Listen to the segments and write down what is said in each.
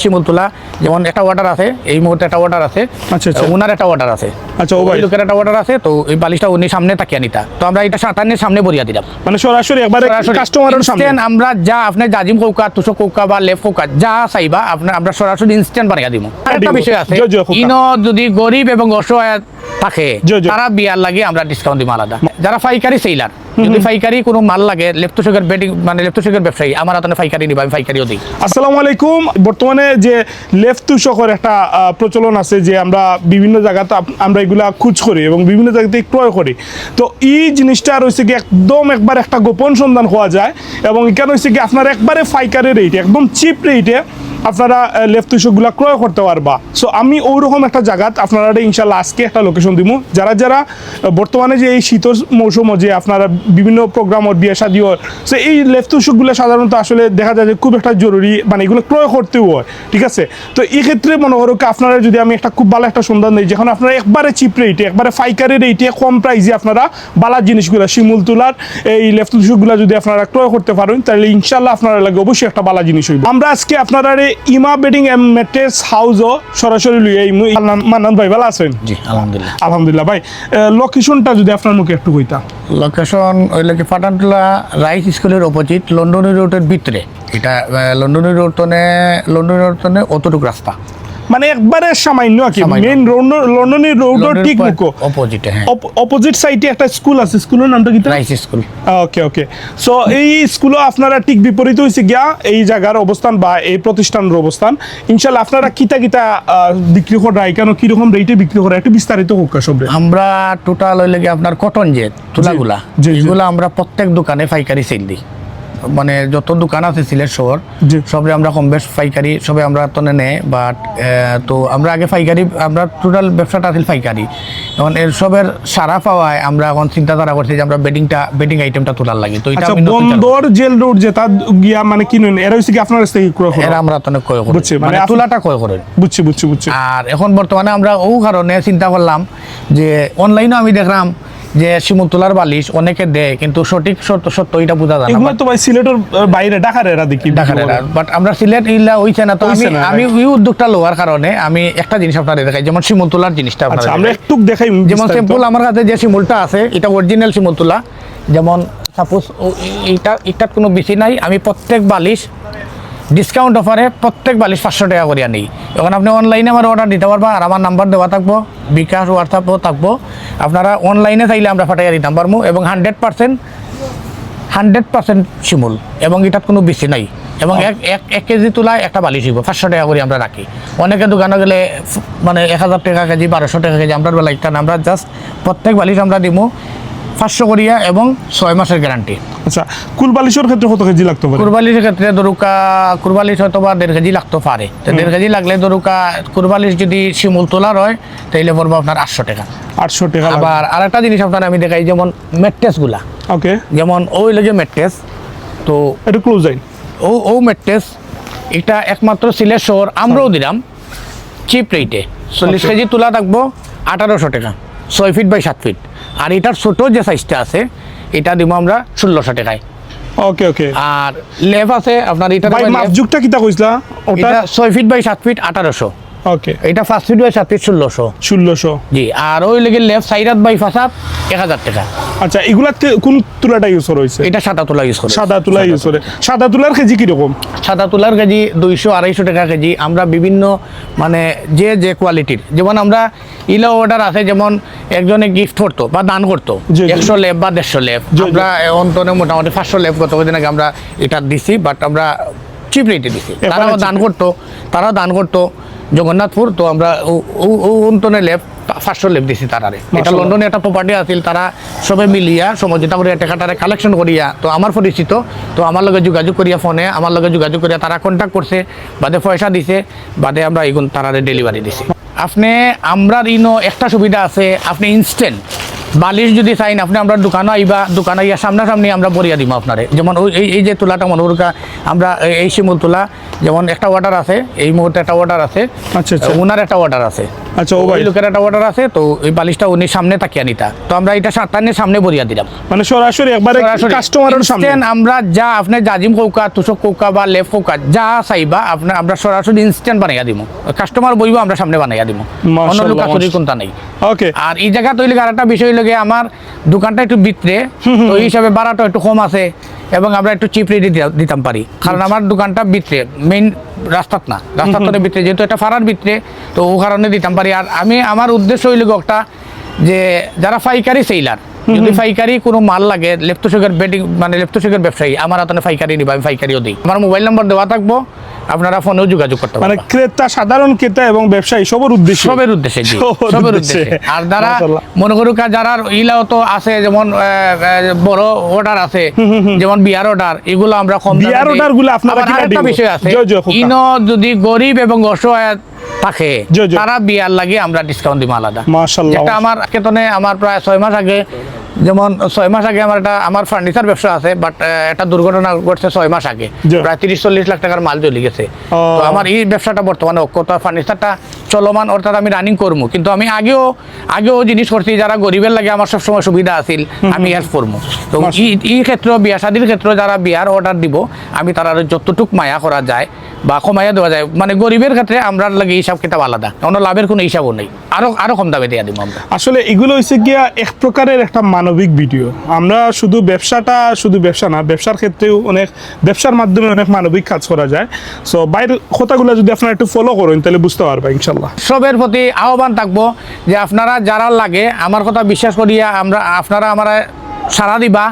শিমুল তোলা যেমন একটা অর্ডার আছে, এই মুহূর্তে একটা অর্ডার আছে, আচ্ছা আচ্ছা ওনার একটা অর্ডার আছে, আচ্ছা ওই লোকের একটা অর্ডার আছে, তো এই বালিশটা উনি সামনে তাকিয়ে নিতা, তো আমরা এটা সাতান্নের সামনে বরিয়া দিলাম, মানে সরাসরি একবারে কাস্টমারের সামনে ইনস্ট্যান্ট আমরা যা আপনি জাজিম কৌকা তুষক কৌকা বা লেফ কৌকা যা চাইবা আমরা সরাসরি ইনস্ট্যান্ট বানিয়ে দিব। একটা বিষয় আছে, ইনো যদি গরিব এবং অসহায় থাকে তারা বিয়ার লাগে আমরা ডিসকাউন্ট দিব আলাদা। যারা পাইকারি সেলার, যদি পাইকারি কোনো মাল লাগে লেপ্টোশেকের বেডিং মানে লেপ্টোশেকের ব্যবসায়ী আমার হাতে পাইকারি নিবা, আমি পাইকারিও দিই। আসসালামু আলাইকুম। বর্তমানে যে লেফট তুষকের একটা প্রচলন আছে যে আমরা বিভিন্ন জায়গাতে আমরা এগুলা খুঁজ করি এবং বিভিন্ন জায়গাতে ক্রয় করি, তো এই জিনিসটা রয়েছে কি একদম একবার একটা গোপন সন্ধান হওয়া যায় এবং এখানে হচ্ছে কি আপনার একবারে পাইকারি রেটে একদম চিপ রেটে আপনারা লেফট তুষকগুলা ক্রয় করতে পারবা। সো আমি ওইরকম একটা জায়গাত আপনারা ইনশাল্লাহ আজকে একটা লোকেশন দিব, যারা যারা বর্তমানে যে এই শীতের মৌসুম যে আপনারা বিভিন্ন প্রোগ্রাম বিয়ে শাদী হয়, সো এই লেফট তুষকগুলো সাধারণত আসলে দেখা যায় যে খুব একটা জরুরি, মানে এগুলো ক্রয় করতেও হয়, ঠিক আছে। তো এই ক্ষেত্রে মনে করো আপনারা যদি আমি একটা খুব ভালো একটা সন্ধান দিই, যখন আপনারা একবারে চিপ রেটে একবারে পাইকারি রেটে কম প্রাইসে আপনারা বালার জিনিসগুলো শিমুল তুলার এই লেফট তুষকগুলো যদি আপনারা ক্রয় করতে পারেন, তাহলে ইনশাল্লাহ আপনারা লাগে অবশ্যই একটা বালা জিনিস হইব। আমরা আজকে আপনারা ইমা বেডিং এন্ড ম্যাট্রেস হাউসও সরাসরি লই এই মান্নান ভাই ভালো আছেন? জি আলহামদুলিল্লাহ। আলহামদুলিল্লাহ ভাই, লোকেশনটা যদি আপনার মুখে একটু কইতা। লোকেশন ওই লাগে পাঠানটোলা রাইস স্কুলের অপোজিট লন্ডনী রোডের ভিতরে, এটা লন্ডনী রোড অতটুকু রাস্তা, মানে একবারে সামান্য কি মেইন লন্ডনী রোডের ঠিক মুখো অপোজিটে, হ্যাঁ অপোজিট সাইডে একটা স্কুল আছে, স্কুলের নামটা কি? Rice school. Okay okay. So এই স্কুলও আপনারা ঠিক বিপরীত হয়েছে গিয়া এই জায়গার অবস্থান বা এই প্রতিষ্ঠানের অবস্থান। ইনশাল্লাহ আপনারা কিতা বিক্রি করা কেন কিরকম রেটে বিক্রি করা একটু বিস্তারিত হোক সব। আমরা টোটাল ওই লাগে আপনার কটন যে তুলাগুলা এগুলো আমরা প্রত্যেক দোকানে পাইকারি সেল দিই, মানে যত দোকান আছে সিলেট শহর সবে আমরা কম বেশ পাইকারি সবে আমরা তো নেই, বাট তো আমরা আগে পাইকারি আমরা টোটাল ব্যবসাটা আছিল পাইকারি, এখন এর সবের সারা পাওয়ায় আমরা এখন চিন্তাধারা করছি যে আমরা বেডিং আইটেমটা তোলার লাগে। তো এটা বন্দর জেল রোড যেটা গিয়া মানে কিনুন এরা হচ্ছে কি আপনার কাছ থেকে ক্রয় করেন? এরা আমরা তো ক্রয় করি, মানে তোলাটা ক্রয় করেন। বুঝছি। আর এখন বর্তমানে আমরা ও কারণে চিন্তা করলাম যে অনলাইনে আমি দেখলাম যে শিমুল তোলার বালিশ অনেকে দেয়, কিন্তু সঠিক সত্য এটা বোঝা যায় না। এগুলো তো ভাই সিলেটের বাইরে ঢাকার এরা দেখি ঢাকার এরা, বাট আমরা সিলেট ইল্লা হইছে না। তো আমি এই উদ্যোগটা লওয়ার কারণে আমি একটা জিনিস আপনাদের দেখাই, যেমন শিমুল তোলার জিনিসটা আচ্ছা আমরা একটু দেখাই। যেমন সিম্পল আমার কাছে যে শিমুলটা আছে এটা অরিজিনাল শিমুল তোলা, যেমন সাপোজ এটা কোনো বেশি নাই, আমি প্রত্যেক বালিশ ডিসকাউন্ট অফারে প্রত্যেক বালিশ 500 টাকা করে আনি। এখন আপনি অনলাইনে আমার অর্ডার দিতে পারবা, আর আমার নাম্বার দেওয়া থাকবো, বিকাশ হোয়াটসঅ্যাপও থাকবো, আপনারা অনলাইনে চাইলে আমরা ফাটাইয়া দিতাম পারবো, এবং 100% শিমুল, এবং এটার কোনো বেশি নাই, এবং এক কেজি তোলায় একটা বালিশ হইব 500 টাকা করে আমরা রাখি। অনেকে দোকানে গেলে মানে 1000 টাকা কেজি 1200 টাকা কেজি, আমরা বেলা একটা আমরা জাস্ট প্রত্যেক বালিশ আমরা দিব 500 করিয়া এবং 6 মাসের গ্যারান্টি। আচ্ছা কুলবালিশের ক্ষেত্রে কত কেজি লাগতে পারে? কুরবালিশের ক্ষেত্রে দরুকা কুরবালিশ হয়তো বা 1.5 কেজি লাগতে পারে, তো 1.5 কেজি লাগলে দরুকা কুরবালিশ যদি শিমুল তোলার হয় তাইলে পড়বো আপনার 800 টাকা। 800 টাকা। আবার আরেকটা জিনিস আপনার আমি দেখাই, যেমন ম্যাট্রেসগুলা, ওকে, যেমন ওই লাগে ম্যাট্রেস, তো এটা ক্লোজ আইন ও ম্যাট্রেস এটা একমাত্র সিলেট শহর আমরাও দিলাম চিপ রেটে। 40 কেজি তোলা থাকবো 1800 টাকা, 6 ফিট বাই 7 ফিট, আর এটার ছোট যে সাইজটা আছে এটা দিব আমরা 1600 টাকায়। ওকে। আর লেফ আছে আপনার, এটা ভাই মাপযুগটা কিটা কইছলা? ওটা 6 ফিট বাই 7 ফিট 1800। ওকে, এটা 5 ফিট বাই 7 ফিট 1600 জি। আর ওই লেগে লেফট সাইডাত বাই ফাসাদ 1000 টাকা। আচ্ছা এগুলা কোন তুলাটা ইউজ করা হইছে? এটা সাদা তুলা ইউজ করে। সাদা তুলা ইউজ করে। সাদা তুলার কেজি কি রকম? সাদা তুলার কেজি 200-250 টাকা কেজি। আমরা বিভিন্ন মানে যে কোয়ালিটির, যেমন আমরা ইলা অর্ডার আছে, যেমন একজনে গিফট করতো বা দান করতো 100 লেপ বা 150 লেপ, আমরা অন্তরে মোটামুটি 500 লেপ গত দিন আগে আমরা এটা দিছি, বাট আমরা চিপ রেটে দিছি। তারাও দান করতো জগন্নাথপুর, তো আমরা ও অন্তনে লেপ 500 লেপ দিছি তারারে। এটা লন্ডনে একটা প্রপার্টি আছিল, তারা সবে মিলিয়া সমঝোতা করিয়া টাকাটারে কালেকশন করিয়া, তো আমার পরিচিত, তো আমার লগে যোগাযোগ করিয়া ফোনে আমার লগে যোগাযোগ করিয়া তারা কন্ট্যাক্ট করছে, বাদে পয়সা দিছে, বাদে আমরা এগুন তারারে ডেলিভারি দিছি। আপনি আমরা একটা সুবিধা আছে, আপনি ইনস্ট্যান্ট বালিশ যদি চাইন আপনি আমরা দোকানে আইবা, দোকানে আইয়া সামনাসামনি আমরা বরিয়া দিব আপনারে। যেমন এই যে তুলাটা মনে করুকা আমরা এই শিমুল তুলা, যেমন একটা অর্ডার আছে, এই মুহূর্তে একটা অর্ডার আছে, আচ্ছা আচ্ছা ওনার একটা অর্ডার আছে, আচ্ছা ও ওই ভাই, লোকের একটা অর্ডার আছে, তো এই বালিশটা উনি সামনে তাকিয়া নিতা, তো আমরা এটা 7টার সামনে বরিয়া দিলাম। মানে সরাসরি একবারে কাস্টমারের সামনে Instant আমরা যা আপনি জাজিম কৌকা, তুষক কৌকা বা লেফ কৌকা যা চাইবা আমরা সরাসরি ইনস্ট্যান্ট বানাইয়া দিব। কাস্টমার বইব আমরা সামনে বানাইয়া দিব, অন্য মাশাআল্লাহ, লোক আসলে কোনটা নেই। ওকে আর এই জায়গা তৈরি আরেকটা বিষয় লাগে, আমার দোকানটা একটু ভিতরে, তো এই হিসাবে ভাড়াটা একটু কম আছে এবং আমরা একটু চিপ রেটে দিতাম পারি, কারণ আমার দোকানটা ভিতরে, মেইন রাস্তাত না, রাস্তার তো ভিতরে, যেহেতু এটা ফাড়ার ভিতরে, তো ও কারণে দিতাম পারি। আর আমার উদ্দেশ্য হইল একটা যে যারা পাইকারি সেলার, যদি পাইকারি কোনো মাল লাগে, লেপ্টোশেকের বেডিং মানে লেপ্টোশেকের ব্যবসায়ী আমার হাতে পাইকারি নিবা, আমি পাইকারিও দিই। আমার মোবাইল নাম্বার দেওয়া থাকবো, আপনারা ফোনেও যোগাযোগ করতে মানে পারবেন। ক্রেতা, সাধারণ ক্রেতা এবং ব্যবসায়ী সবার উদ্দেশ্যে, সবের উদ্দেশ্যে জি, সবার সবের উদ্দেশ্যে। উদ্দেশ্যে। আর যারা মাশাআল্লাহ। মনে করুক যারা ইলাও তো আছে, যেমন বড় অর্ডার আছে, যেমন বিয়ার অর্ডার, এগুলো আমরা কম দামে বিয়ার দিই। order গুলো আপনারা আবার কিনা আরেকটা দিব? বিষয় আছে, জয় জয় খোকা। ইনো যদি গরিব এবং অসহায় থাকে জয় জয়। তারা বিয়ার লাগে আমরা ডিসকাউন্ট দিব আলাদা। মাশাআল্লাহ। যেটা আমার কেতনে আমার প্রায় 6 মাস আগে, যেমন 6 মাস আগে আমার ফার্নিচার ব্যবসা আছে, বাট একটা দুর্ঘটনা ঘটছে 6 মাস আগে, জি। প্রায় 30-40 লাখ টাকার মাল জ্বলে গেছে। তো আমার এই ব্যবসাটা বর্তমানে অক্ষত, ফার্নিচারটা চলমান, অর্থাৎ আমি রানিং করবো, কিন্তু আমি আগেও জিনিস করছি যারা গরিবের লাগে, আমার সবসময় সুবিধা আছিল, আমি হেল্প করবো। তো এই ক্ষেত্রে বিয়া শাদির ক্ষেত্রে যারা বিয়ার অর্ডার দিব, আমি তারা যতটুক মায়া করা যায় বা কমাইয়া দেওয়া যায়, মানে গরিবের ক্ষেত্রে আমরা লাগে হিসাব কিতাব আলাদা, অন্য লাভের কোনো হিসাবও নেই, আরো কম দামে দিয়ে দিব আমরা। আসলে এগুলো হচ্ছে গিয়া এক প্রকারের একটা মানবিক ভিডিও। আমরা শুধু ব্যবসা না, ব্যবসার ক্ষেত্রেও অনেক, ব্যবসার মাধ্যমে অনেক মানবিক কাজ করা যায়। সো বাইরের কথাগুলো যদি আপনারা একটু ফলো করেন তাহলে বুঝতে পারবেন ইনশাল্লাহ। সবের প্রতি আহ্বান থাকবো যে আপনারা যারা লাগে আমার কথা বিশ্বাস করিয়া আপনারা আমার সারা দিবা,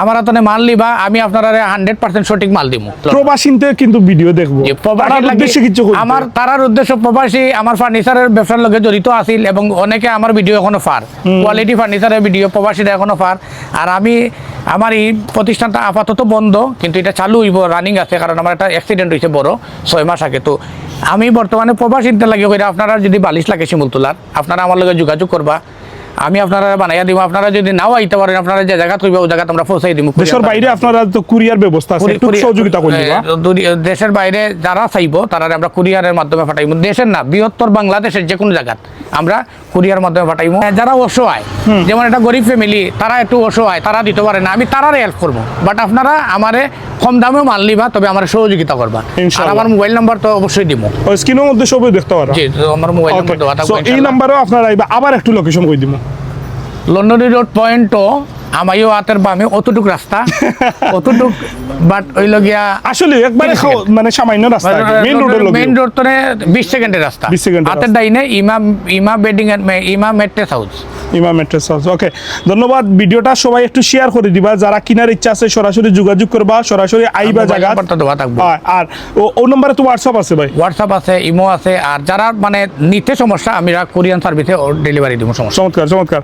আমার হাতে মাল নিবা, আমি আপনারা 100% সঠিক মাল দিব। প্রবাসীতে কিন্তু ভিডিও দেখবো, যে প্রবাসী তার লাগে, উদ্দেশ্যে কিছু করতে। আমার তারার উদ্দেশ্য প্রবাসী আমার ফার্নিচারের ব্যবসার লগে জড়িত আছিল, এবং অনেকে আমার ভিডিও এখনো ফার, কোয়ালিটি ফার্নিচারের ভিডিও প্রবাসীরা এখনো ফার। আর আমার এই প্রতিষ্ঠানটা আপাতত বন্ধ, কিন্তু এটা চালু হইব, রানিং আছে, কারণ আমার একটা অ্যাক্সিডেন্ট হয়েছে বড় 6 মাস আগে। তো আমি বর্তমানে প্রবাসীতে লাগে কইরা, আপনারা যদি বালিশ লাগে শিমুল তোলার, আপনারা আমার লগে যোগাযোগ করবা, আমি আপনারা বানাইয়া দিব। আপনারা যদি নাও আইতে পারেন, আপনারা যে জায়গা কইবা ওই জায়গা আমরা পৌঁছাই দিব। দেশের বাইরে আপনারা তো কুরিয়ার ব্যবস্থা আছে, একটু সহযোগিতা করে দিবা। দেশের বাইরে যারা চাইবো তারা আমরা কুরিয়ারের মাধ্যমে পাঠাইব। দেশের না, বৃহত্তর বাংলাদেশের যে কোনো জায়গা আমরা কুরিয়ার মাধ্যমে পাঠাইব। যারা অসহায়, যেমন একটা গরিব ফ্যামিলি, তারা একটু অসহায়, তারা দিতে পারে না, আমি তারারে হেল্প করবো। বাট আপনারা আমারে কম দামেও মাল নিবা, তবে আমার সহযোগিতা করবা। আর ইনশাআল্লাহ। আমার মোবাইল নাম্বার তো অবশ্যই দিব। ওই স্ক্রিনের মধ্যে সবই দেখতে পারো। জি, তো আমার মোবাইল নাম্বার দেওয়া সো থাকবে এই ইনশাআল্লাহ। নাম্বারেও আপনারা আবার একটু লোকেশন কই দিব। লন্ডনী রোড পয়েন্টও আমাইও হাতের বামে অতটুক রাস্তা, অতটুক, বাট ওইল গিয়া আসলে একবারে মানে সামান্য রাস্তা, মেইন রোডের লোক। মেইন রোড তো 20 সেকেন্ডের রাস্তা, 20 সেকেন্ডের হাতের ডাইনে ইমা বেডিং এন্ড ইমা মেট্রেস হাউস। ইমাম মেট্রেস হাউস। ওকে, ধন্যবাদ। ভিডিওটা সবাই একটু শেয়ার করে দিবা, যারা কিনার ইচ্ছা আছে সরাসরি যোগাযোগ করবা, সরাসরি আইবা জায়গা। নাম্বারটা দেওয়া থাকবে। আর ও নম্বরে তো হোয়াটসঅ্যাপ আছে ভাই? হোয়াটসঅ্যাপ আছে, ইমো আছে, আর যারা মানে নিতে সমস্যা, আমি কোরিয়ান সার্ভিসে ডেলিভারি দিব সমস্যা। চমৎকার চমৎকার।